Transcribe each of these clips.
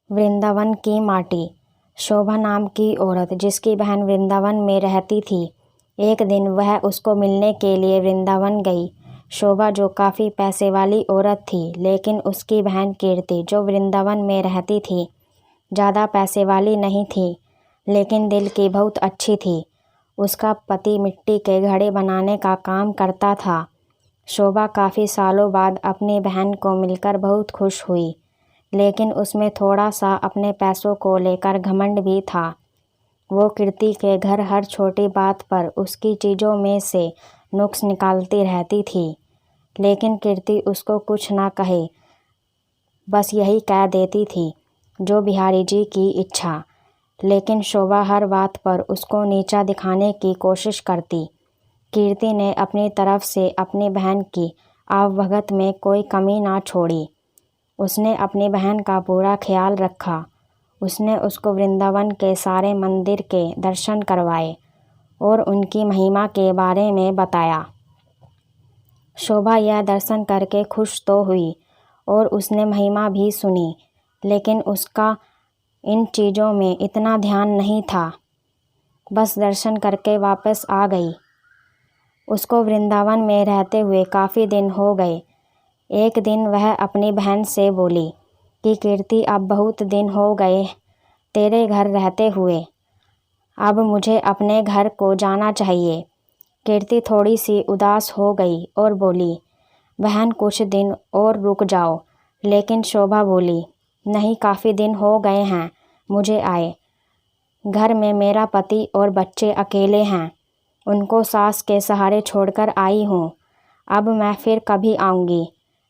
वृंदावन की माटी। शोभा नाम की औरत जिसकी बहन वृंदावन में रहती थी, एक दिन वह उसको मिलने के लिए वृंदावन गई। शोभा जो काफ़ी पैसे वाली औरत थी, लेकिन उसकी बहन कीर्ति जो वृंदावन में रहती थी, ज़्यादा पैसे वाली नहीं थी, लेकिन दिल की बहुत अच्छी थी। उसका पति मिट्टी के घड़े बनाने का काम करता था। शोभा काफ़ी सालों बाद अपनी बहन को मिलकर बहुत खुश हुई, लेकिन उसमें थोड़ा सा अपने पैसों को लेकर घमंड भी था। वो कीर्ति के घर हर छोटी बात पर उसकी चीज़ों में से नुक्स निकालती रहती थी, लेकिन कीर्ति उसको कुछ ना कहे, बस यही कह देती थी, जो बिहारी जी की इच्छा। लेकिन शोभा हर बात पर उसको नीचा दिखाने की कोशिश करती। कीर्ति ने अपनी तरफ से अपनी बहन की आवभगत में कोई कमी ना छोड़ी। उसने अपनी बहन का पूरा ख्याल रखा। उसने उसको वृंदावन के सारे मंदिर के दर्शन करवाए और उनकी महिमा के बारे में बताया। शोभा यह दर्शन करके खुश तो हुई और उसने महिमा भी सुनी, लेकिन उसका इन चीज़ों में इतना ध्यान नहीं था। बस दर्शन करके वापस आ गई। उसको वृंदावन में रहते हुए काफ़ी दिन हो गए। एक दिन वह अपनी बहन से बोली कि कीर्ति, अब बहुत दिन हो गए तेरे घर रहते हुए, अब मुझे अपने घर को जाना चाहिए। कीर्ति थोड़ी सी उदास हो गई और बोली, बहन कुछ दिन और रुक जाओ। लेकिन शोभा बोली, नहीं, काफ़ी दिन हो गए हैं मुझे आए। घर में मेरा पति और बच्चे अकेले हैं, उनको सास के सहारे छोड़कर आई हूँ। अब मैं फिर कभी आऊँगी।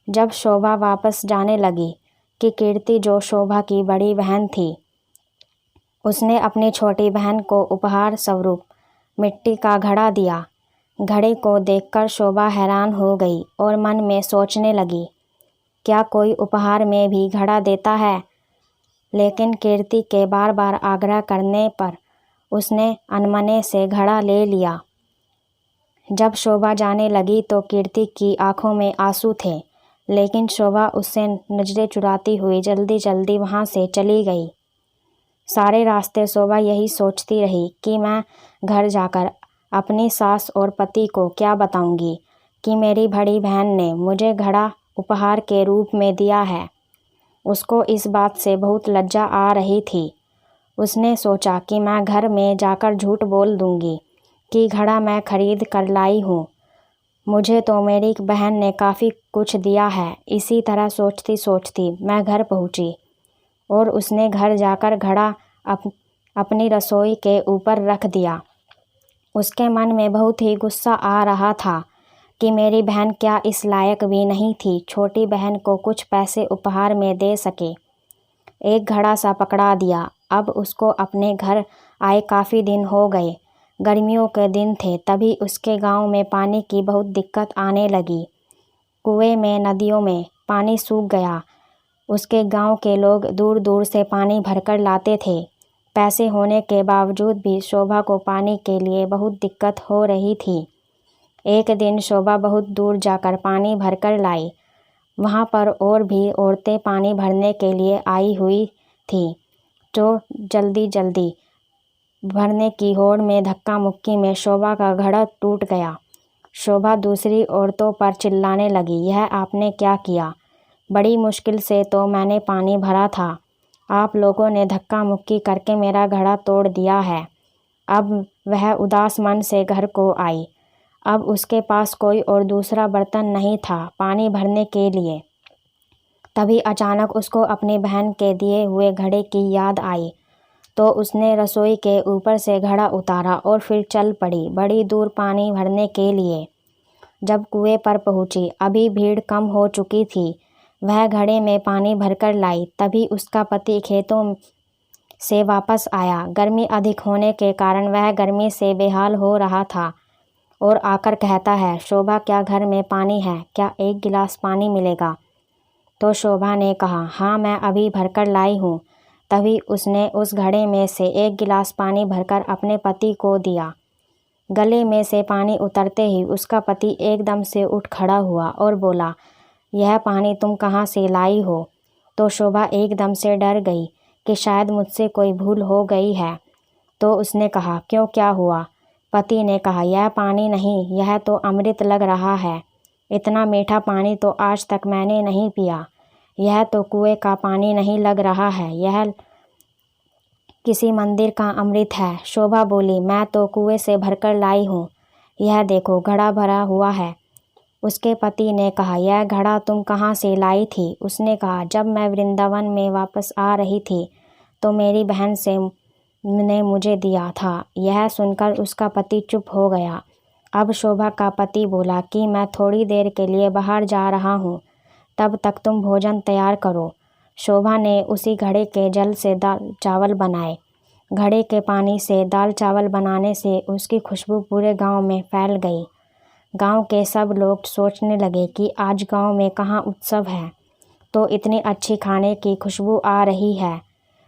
जब शोभा वापस जाने लगी कि कीर्ति जो शोभा की बड़ी बहन थी, उसने अपनी छोटी बहन को उपहार स्वरूप मिट्टी का घड़ा दिया। घड़े को देखकर शोभा हैरान हो गई और मन में सोचने लगी, क्या कोई उपहार में भी घड़ा देता है? लेकिन कीर्ति के बार बार आग्रह करने पर उसने अनमने से घड़ा ले लिया। जब शोभा जाने लगी तो कीर्ति की आंखों में आंसू थे, लेकिन शोभा उससे नजरें चुराती हुई जल्दी जल्दी वहाँ से चली गई। सारे रास्ते शोभा यही सोचती रही कि मैं घर जाकर अपनी सास और पति को क्या बताऊंगी कि मेरी बड़ी बहन ने मुझे घड़ा उपहार के रूप में दिया है। उसको इस बात से बहुत लज्जा आ रही थी। उसने सोचा कि मैं घर में जाकर झूठ बोल दूंगी कि घड़ा मैं खरीद कर लाई हूँ, मुझे तो मेरी बहन ने काफ़ी कुछ दिया है। इसी तरह सोचती सोचती मैं घर पहुँची और उसने घर जाकर घड़ा अपनी रसोई के ऊपर रख दिया। उसके मन में बहुत ही गुस्सा आ रहा था कि मेरी बहन क्या इस लायक भी नहीं थी छोटी बहन को कुछ पैसे उपहार में दे सके। एक घड़ा सा पकड़ा दिया। अब उसको अपने घर आए काफ़ी दिन हो गए। गर्मियों के दिन थे, तभी उसके गांव में पानी की बहुत दिक्कत आने लगी। कुएं में, नदियों में पानी सूख गया। उसके गांव के लोग दूर दूर से पानी भरकर लाते थे। पैसे होने के बावजूद भी शोभा को पानी के लिए बहुत दिक्कत हो रही थी। एक दिन शोभा बहुत दूर जाकर पानी भरकर लाई। वहाँ पर और भी औरतें पानी भरने के लिए आई हुई थी, जो जल्दी जल्दी भरने की होड़ में धक्का मुक्की में शोभा का घड़ा टूट गया। शोभा दूसरी औरतों पर चिल्लाने लगी, यह आपने क्या किया? बड़ी मुश्किल से तो मैंने पानी भरा था, आप लोगों ने धक्का मुक्की करके मेरा घड़ा तोड़ दिया है। अब वह उदास मन से घर को आई। अब उसके पास कोई और दूसरा बर्तन नहीं था पानी भरने के लिए। तभी अचानक उसको अपनी बहन के दिए हुए घड़े की याद आई, तो उसने रसोई के ऊपर से घड़ा उतारा और फिर चल पड़ी बड़ी दूर पानी भरने के लिए। जब कुएं पर पहुंची, अभी भीड़ कम हो चुकी थी। वह घड़े में पानी भरकर लाई। तभी उसका पति खेतों से वापस आया। गर्मी अधिक होने के कारण वह गर्मी से बेहाल हो रहा था और आकर कहता है, शोभा, क्या घर में पानी है? क्या एक गिलास पानी मिलेगा? तो शोभा ने कहा, हाँ, मैं अभी भरकर लाई हूँ। तभी उसने उस घड़े में से एक गिलास पानी भरकर अपने पति को दिया। गले में से पानी उतरते ही उसका पति एकदम से उठ खड़ा हुआ और बोला, यह पानी तुम कहाँ से लाई हो? तो शोभा एकदम से डर गई कि शायद मुझसे कोई भूल हो गई है। तो उसने कहा, क्यों, क्या हुआ? पति ने कहा, यह पानी नहीं, यह तो अमृत लग रहा है। इतना मीठा पानी तो आज तक मैंने नहीं पिया। यह तो कुएं का पानी नहीं लग रहा है, यह किसी मंदिर का अमृत है। शोभा बोली, मैं तो कुएं से भरकर लाई हूँ। यह देखो, घड़ा भरा हुआ है। उसके पति ने कहा, यह घड़ा तुम कहाँ से लाई थी? उसने कहा, जब मैं वृंदावन में वापस आ रही थी तो मेरी बहन ने मुझे दिया था। यह सुनकर उसका पति चुप हो गया। अब शोभा का पति बोला कि मैं थोड़ी देर के लिए बाहर जा रहा हूँ, तब तक तुम भोजन तैयार करो। शोभा ने उसी घड़े के जल से दाल चावल बनाए। घड़े के पानी से दाल चावल बनाने से उसकी खुशबू पूरे गांव में फैल गई। गांव के सब लोग सोचने लगे कि आज गांव में कहाँ उत्सव है, तो इतनी अच्छी खाने की खुशबू आ रही है।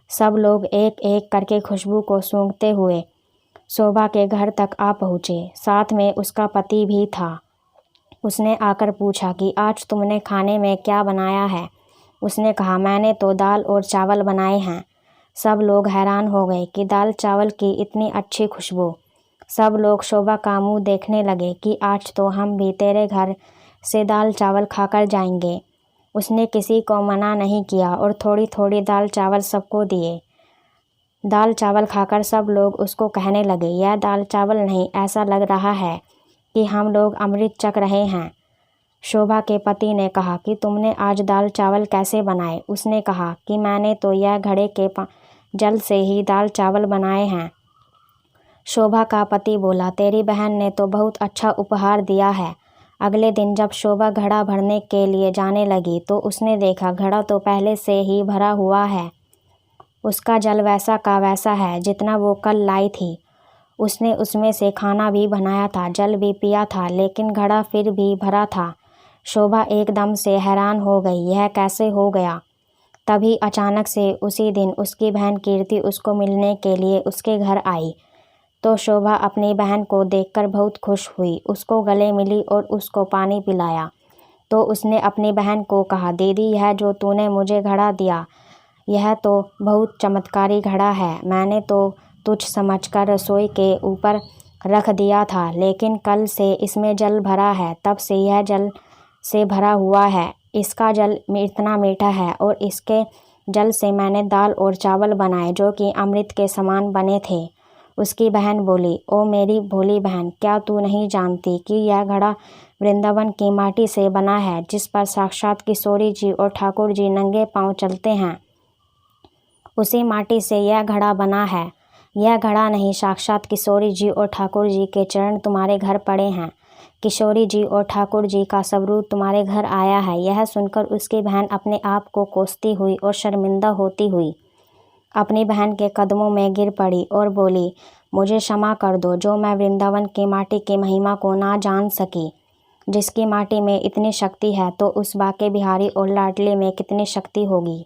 सब लोग एक एक करके खुशबू को सूंघते हुए शोभा के घर तक आ पहुँचे। साथ में उसका पति भी था। उसने आकर पूछा कि आज तुमने खाने में क्या बनाया है? उसने कहा, मैंने तो दाल और चावल बनाए हैं। सब लोग हैरान हो गए कि दाल चावल की इतनी अच्छी खुशबू। सब लोग शोभा का मुंह देखने लगे कि आज तो हम भी तेरे घर से दाल चावल खाकर जाएंगे। उसने किसी को मना नहीं किया और थोड़ी थोड़ी दाल चावल सबको दिए। दाल चावल खाकर सब लोग उसको कहने लगे, यह दाल चावल नहीं, ऐसा लग रहा है कि हम लोग अमृत चख रहे हैं। शोभा के पति ने कहा कि तुमने आज दाल चावल कैसे बनाए? उसने कहा कि मैंने तो यह घड़े के जल से ही दाल चावल बनाए हैं। शोभा का पति बोला, तेरी बहन ने तो बहुत अच्छा उपहार दिया है। अगले दिन जब शोभा घड़ा भरने के लिए जाने लगी तो उसने देखा घड़ा तो पहले से ही भरा हुआ है। उसका जल वैसा का वैसा है जितना वो कल लाई थी। उसने उसमें से खाना भी बनाया था, जल भी पिया था, लेकिन घड़ा फिर भी भरा था। शोभा एकदम से हैरान हो गई, यह कैसे हो गया? तभी अचानक से उसी दिन उसकी बहन कीर्ति उसको मिलने के लिए उसके घर आई। तो शोभा अपनी बहन को देखकर बहुत खुश हुई, उसको गले मिली और उसको पानी पिलाया। तो उसने अपनी बहन को कहा, दीदी, यह जो तूने मुझे घड़ा दिया, यह तो बहुत चमत्कारी घड़ा है। मैंने तो तुझ समझकर रसोई के ऊपर रख दिया था, लेकिन कल से इसमें जल भरा है, तब से यह जल से भरा हुआ है। इसका जल इतना मीठा है और इसके जल से मैंने दाल और चावल बनाए जो कि अमृत के समान बने थे। उसकी बहन बोली, ओ मेरी भोली बहन, क्या तू नहीं जानती कि यह घड़ा वृंदावन की माटी से बना है, जिस पर साक्षात किशोरी जी और ठाकुर जी नंगे पांव चलते हैं? उसी माटी से यह घड़ा बना है। यह घड़ा नहीं, साक्षात किशोरी जी और ठाकुर जी के चरण तुम्हारे घर पड़े हैं। किशोरी जी और ठाकुर जी का स्वरूप तुम्हारे घर आया है। यह सुनकर उसकी बहन अपने आप को कोसती हुई और शर्मिंदा होती हुई अपनी बहन के कदमों में गिर पड़ी और बोली, मुझे क्षमा कर दो, जो मैं वृंदावन की माटी की महिमा को ना जान सकी। जिसकी माटी में इतनी शक्ति है तो उस बाके बिहारी और लाडले में कितनी शक्ति होगी।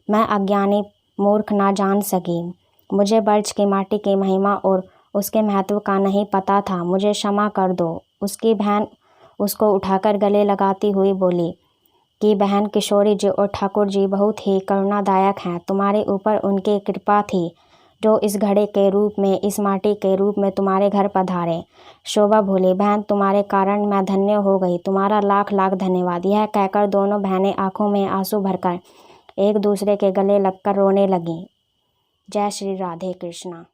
मैं अज्ञानी मूर्ख ना जान सकी। मुझे बर्ज की माटी की महिमा और उसके महत्व का नहीं पता था। मुझे क्षमा कर दो। उसकी बहन उसको उठाकर गले लगाती हुई बोली कि बहन, किशोरी जी और ठाकुर जी बहुत ही करुणादायक हैं। तुम्हारे ऊपर उनकी कृपा थी जो इस घड़े के रूप में, इस माटी के रूप में तुम्हारे घर पधारे। शोभा बोली, बहन, तुम्हारे कारण मैं धन्य हो गई, तुम्हारा लाख लाख धन्यवाद। यह कहकर दोनों बहनें आंखों में आंसू भरकर एक दूसरे के गले लगकर रोने लगीं। जय श्री राधे कृष्णा।